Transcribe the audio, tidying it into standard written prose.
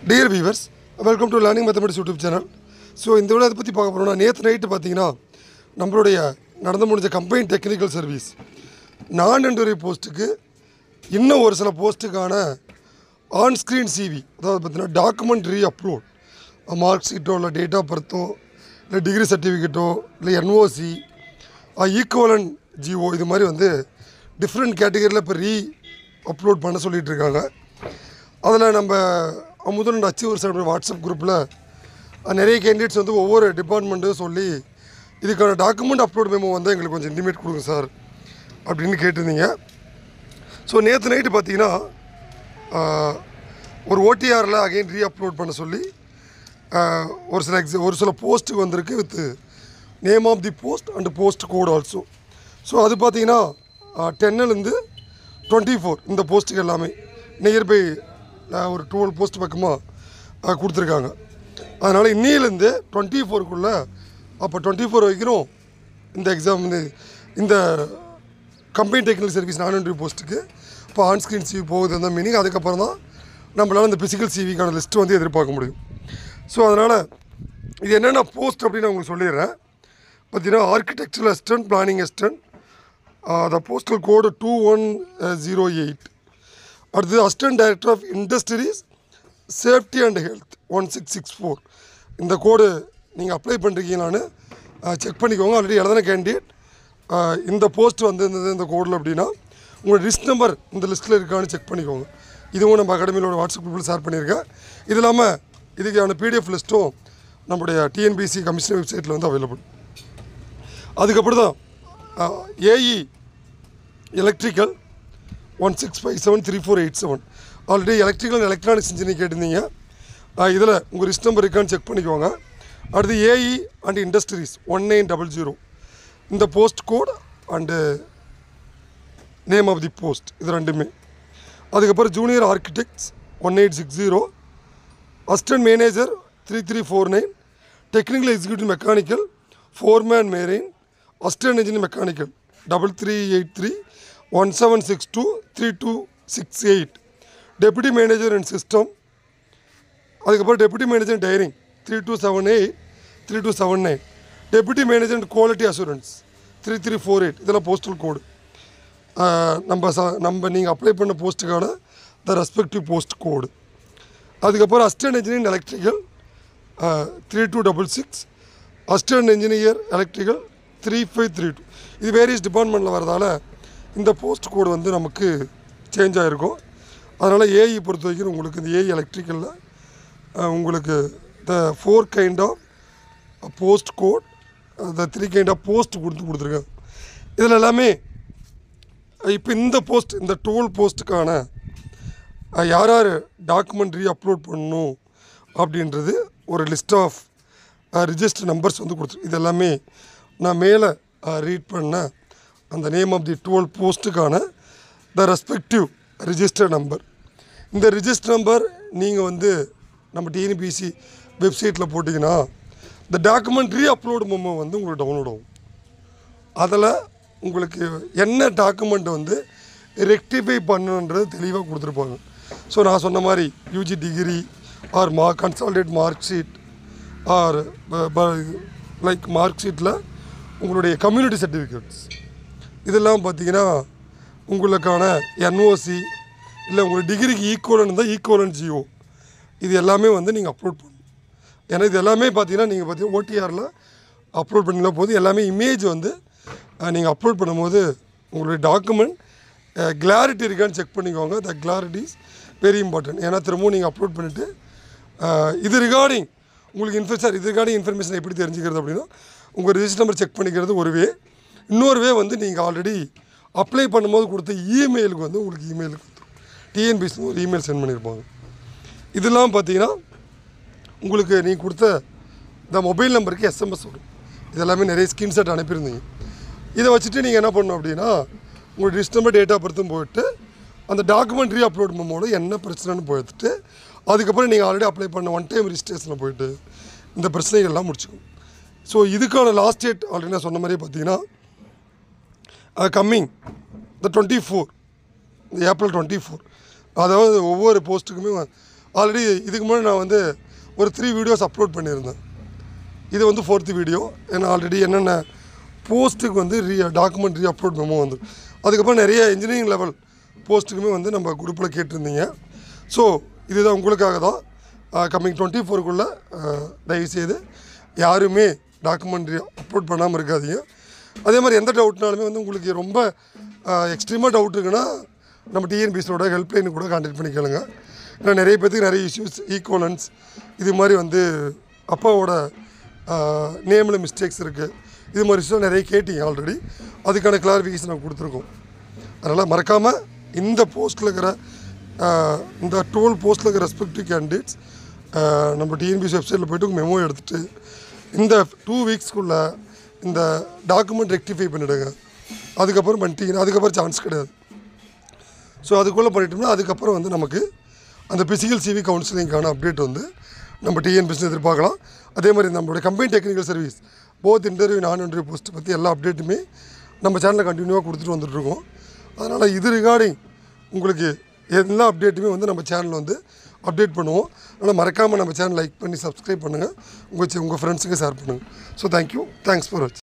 Dear viewers, welcome to Learning Mathematics YouTube channel. So இந்த video பற்றி பார்க்க போறோம்னா நேற்று நைட்டு பார்த்தீங்கன்னா நம்மளுடைய நடந்து முடிஞ்ச கம்பைன் டெக்னிக்கல் சர்வீஸ் நான் என்ட்ரி போஸ்ட்டுக்கு இன்னும் ஒரு சில போஸ்ட்டுக்கான ஆன் ஸ்க்ரீன் சிவி அதாவது பார்த்தீங்கன்னா டாக்குமெண்ட் ரீ அப்லோட் மார்க் ஷீட்டோ இல்லை டேட் ஆஃப் பர்த்தோ இல்லை டிகிரி சர்டிஃபிகேட்டோ இல்லை என்ஓசி ஈக்குவலன் ஜிஓ இது மாதிரி வந்து டிஃப்ரெண்ட் கேட்டகரியில் இப்போ ரீ அப்லோட் பண்ண சொல்லிகிட்டு இருக்காங்க. அதில் நம்ம அமுதன் அச்சீவர்ஸ் அப்படின்ற வாட்ஸ்அப் குரூப்பில் நிறைய கேண்டிடேட்ஸ் வந்து ஒவ்வொரு டிபார்ட்மெண்ட்டும் சொல்லி இதுக்கான டாக்குமெண்ட் அப்லோட் மெமோ வந்து எங்களுக்கு கொஞ்சம் இன்டிமேட் கொடுங்க சார் அப்படின்னு கேட்டிருந்தீங்க. ஸோ நேற்று நைட்டு பார்த்தீங்கன்னா ஒரு ஓடிஆரில் அகைன் ரீ அப்லோட் பண்ண சொல்லி ஒரு சில போஸ்ட்டுக்கு வந்திருக்கு with name of the post and post code also. So அது பார்த்தீங்கன்னா 10லேருந்து 24 இந்த போஸ்ட்டுக்கு எல்லாமே நியர்பை ஒரு 12 போஸ்ட் பக்கமாக கொடுத்துருக்காங்க. அதனால் இன்னிலேருந்து 24க்குள்ளே அப்போ 24 வரைக்கும் இந்த எக்ஸாம் இந்த கம்பைன் டெக்னிக்கல் சர்வீஸ் நான் என்ட்ரி போஸ்ட்டுக்கு இப்போ ஆன் ஸ்க்ரீன் சிவி போகுது அந்த மீனிங். அதுக்கப்புறம் தான் நம்மளால் இந்த ஃபிசிக்கல் சிவிக்கான லிஸ்ட்டு வந்து எதிர்பார்க்க முடியும். ஸோ அதனால் இது என்னென்ன போஸ்ட் அப்படின்னு நான் உங்களுக்கு சொல்லிடுறேன். பார்த்தீங்கன்னா architectural assistant, planning assistant, the postal code 2108. அடுத்தது assistant director of industries safety and health 1664. இந்த கோடு நீங்கள் அப்ளை பண்ணுறீங்களான்னு செக் பண்ணிக்கோங்க. ஆல்ரெடி எழுதின கேண்டிடேட் இந்த போஸ்ட் வந்து இந்த கோடில் அப்படின்னா உங்களோட லிஸ்ட் நம்பர் இந்த லிஸ்ட்டில் இருக்கான்னு செக் பண்ணிக்கோங்க. இதுவும் நம்ம அகாடமியோட வாட்ஸ்அப் குரூப்பில் ஷேர் பண்ணியிருக்கேன். இது இல்லாமல் இதுக்கான பிடிஎஃப் லிஸ்ட்டும் நம்முடைய டிஎன்பிசி கமிஷன் வெப்சைட்டில் வந்து அவைலபிள். அதுக்கப்புறம் தான் AE electrical 16573487. Already electrical and electronics engineering கேட்டிருந்தீங்க. இதில் உங்கள் லிஸ்ட் நம்பர் இருக்கான்னு செக் பண்ணிக்கோங்க. அடுத்து ஏஇ அண்ட் இண்டஸ்ட்ரீஸ் 1900 இந்த post code and name of the post இது ரெண்டுமே. அதுக்கப்புறம் junior architects 1860, assistant manager 3349, technical executive mechanical, foreman marine, assistant engineer mechanical 3383 1762 3268, deputy manager and system. அதுக்கப்புறம் deputy manager tiring 3278 3279, deputy manager and quality assurance 3348. இதெல்லாம் postal கோடு. நம்ம நீங்கள் apply பண்ண போஸ்ட்டுக்கான the respective post code. அதுக்கப்புறம் assistant engineer electrical 3266, assistant engineer electrical 3532. இது various டிபார்ட்மெண்ட்டில் வரதால் இந்த post கோடு வந்து நமக்கு சேஞ்ச் ஆகிருக்கும். அதனால் ஏஇ பொறுத்த வரைக்கும் உங்களுக்கு இந்த ஏஇ எலக்ட்ரிக்கலில் உங்களுக்கு the 4 kind of post code, the 3 kind of post கொடுத்துருக்காங்க. இதில் எல்லாமே இப்போ இந்த போஸ்ட் இந்த 12 போஸ்ட்டுக்கான யார் யார் டாக்குமெண்ட் ரீ அப்லோட் பண்ணணும் அப்படின்றது ஒரு லிஸ்ட் ஆஃப் ரிஜிஸ்டர் நம்பர்ஸ் வந்து கொடுத்துருக்கு. இது எல்லாமே நான் மேலே ரீட் பண்ண அந்த நேம் ஆஃப் தி 12 போஸ்ட்டுக்கான த ரெஸ்பெக்டிவ் ரிஜிஸ்டர் நம்பர். இந்த ரிஜிஸ்டர் நம்பர் நீங்கள் வந்து நம்ம டிஎன்பிசி வெப்சைட்டில் போட்டிங்கன்னா இந்த டாக்குமெண்ட் ரீ அப்லோட் மெமோ வந்து உங்களுக்கு டவுன்லோட் ஆகும். அதில் உங்களுக்கு என்ன டாக்குமெண்ட்டை வந்து ரெக்டிஃபை பண்ணணுன்றது தெளிவாக கொடுத்துருப்பாங்க. ஸோ நான் சொன்ன மாதிரி UG degree or consolidated mark sheet or like mark ஷீட்டில் உங்களுடைய கம்யூனிட்டி சர்டிஃபிகேட்ஸ் இதெல்லாம் பார்த்தீங்கன்னா உங்களுக்கான என்ஓசி இல்லை உங்கள் டிகிரிக்கு ஈக்குவலன் இருந்தால் ஈக்குவலன் ஜிஓ இது எல்லாமே வந்து நீங்கள் அப்லோட் பண்ணணும். ஏன்னா இது எல்லாமே பார்த்தீங்கன்னா நீங்கள் பார்த்தீங்கன்னா ஓடிஆரில் அப்லோட் பண்ணிங்கன்னா போது எல்லாமே இமேஜ் வந்து நீங்கள் அப்லோட் பண்ணும்போது உங்களுடைய டாக்குமெண்ட் கிளாரிட்டி இருக்கான்னு செக் பண்ணிக்கோங்க. த கிளாரிட்டி இஸ் வெரி இம்பார்ட்டன்ட். ஏன்னா திரும்பவும் நீங்கள் அப்லோட் பண்ணிவிட்டு இது ரிகார்டிங் உங்களுக்கு இது ரிகார்டிங் இன்ஃபர்மேஷன் எப்படி தெரிஞ்சுக்கிறது அப்படின்னா உங்கள் ரிஜிஸ்டர் நம்பர் செக் பண்ணிக்கிறது ஒரு வே. இன்னொரு வே வந்து நீங்கள் ஆல்ரெடி அப்ளை பண்ணும்போது கொடுத்த இமெயிலுக்கு வந்து உங்களுக்கு இமெயிலுக்கு வந்துடும். டிஎன்பிசி ஒரு இமெயில் சென்ட் பண்ணியிருப்பாங்க. இதெல்லாம் பார்த்தீங்கன்னா உங்களுக்கு நீங்கள் கொடுத்த இந்த மொபைல் நம்பருக்கு எஸ்எம்எஸ் வரும். இதெல்லாமே நிறைய ஸ்க்ரீன்ஷாட் அனுப்பியிருந்தீங்க. இதை வச்சுட்டு நீங்கள் என்ன பண்ணணும் அப்படின்னா உங்கள் லிஸ்ட் நம்பர் டேட் ஆஃப் பர்த்தும் போயிட்டு அந்த டாக்குமெண்ட் ரீ அப்லோட் பண்ணும்போது என்ன பிரச்சனைன்னு போயிட்டு அதுக்கப்புறம் நீங்கள் ஆல்ரெடி அப்ளை பண்ண ஒன் டைம் ரிஜிஸ்ட்ரேஷனில் போயிட்டு இந்த பிரச்சனைகள்லாம் முடிச்சுக்கணும். ஸோ இதுக்கான லாஸ்ட் டேட் ஆல்ரெடி நான் சொன்ன மாதிரியே பார்த்தீங்கன்னா கம்மிங் த 24 ஏப்ரல் 24. அதாவது ஒவ்வொரு போஸ்ட்டுக்குமே ஆல்ரெடி இதுக்கு முன்னாடி நான் வந்து ஒரு 3 வீடியோஸ் அப்லோட் பண்ணியிருந்தேன். இது வந்து 4th வீடியோ. ஏன்னா ஆல்ரெடி என்னென்ன போஸ்ட்டுக்கு வந்து டாக்குமெண்ட் அப்லோட் மெமோ வந்து அதுக்கப்புறம் நிறைய இன்ஜினியரிங் லெவல் போஸ்ட்டுக்குமே வந்து நம்ம குரூப்பில் கேட்டிருந்தீங்க. ஸோ இதுதான் உங்களுக்காக தான். கம்மிங் 24க்குள்ளே தயவுசெய்து யாருமே டாக்குமெண்ட்ரி அப்லோட் பண்ணாமல் இருக்காதீங்க. அதே மாதிரி எந்த டவுட்னாலுமே வந்து உங்களுக்கு ரொம்ப எக்ஸ்ட்ரீமாக டவுட் இருக்குன்னா நம்ம டிஎன்பிசியோட ஹெல்ப்லைனு கூட கான்டாக்ட் பண்ணி கேளுங்க. ஏன்னா நிறைய பேருக்கு நிறைய இஷ்யூஸ் ஈக்குவலன்ஸ் இது மாதிரி வந்து அப்பாவோட நேமில் மிஸ்டேக்ஸ் இருக்குது. இது மாதிரி விஷயம் நிறைய கேட்டிங்க ஆல்ரெடி. அதுக்கான கிளாரிஃபிகேஷன் நம்ம கொடுத்துருக்கோம். அதனால் மறக்காமல் இந்த போஸ்ட்டில் இருக்கிற இந்த 12 போஸ்ட்டில் இருக்கிற ரெஸ்பெக்டிவ் கேண்டிடேட்ஸ் நம்ம டிஎன்பிசி வெப்சைட்டில் போய்ட்டு மெமோ எடுத்துகிட்டு இந்த 2 வீக்ஸ்க்குள்ளே இந்த டாக்குமெண்ட் ரெக்டிஃபை பண்ணிவிடுங்க. அதுக்கப்புறம் பண்ணிட்டீங்கன்னா அதுக்கப்புறம் சான்ஸ் கிடையாது. ஸோ அதுக்குள்ளே பண்ணிட்டோம்னா அதுக்கப்புறம் வந்து நமக்கு அந்த பிசிக்கல் சிவி கவுன்சிலிங்கான அப்டேட் வந்து நம்ம டிஎன்பிசி எதிர்பார்க்கலாம். அதே மாதிரி நம்மளுடைய combine technical service both interview நான் இன்டர்வியூ போஸ்ட் பற்றி எல்லா அப்டேட்டுமே நம்ம சேனலில் கண்டினியூவாக கொடுத்துட்டு வந்துட்டுருக்கோம். அதனால் இது ரிகார்டிங் உங்களுக்கு எல்லா அப்டேட்டுமே வந்து நம்ம சேனலில் வந்து அப்டேட் பண்ணுவோம். அதனால் மறக்காமல் நம்ம சேனல் லைக் பண்ணி சப்ஸ்கிரைப் பண்ணுங்கள். உங்கள் ஃப்ரெண்ட்ஸுக்கு ஷேர் பண்ணுங்கள். So thank you. தேங்க்ஸ் ஃபார் வாட்சிங்.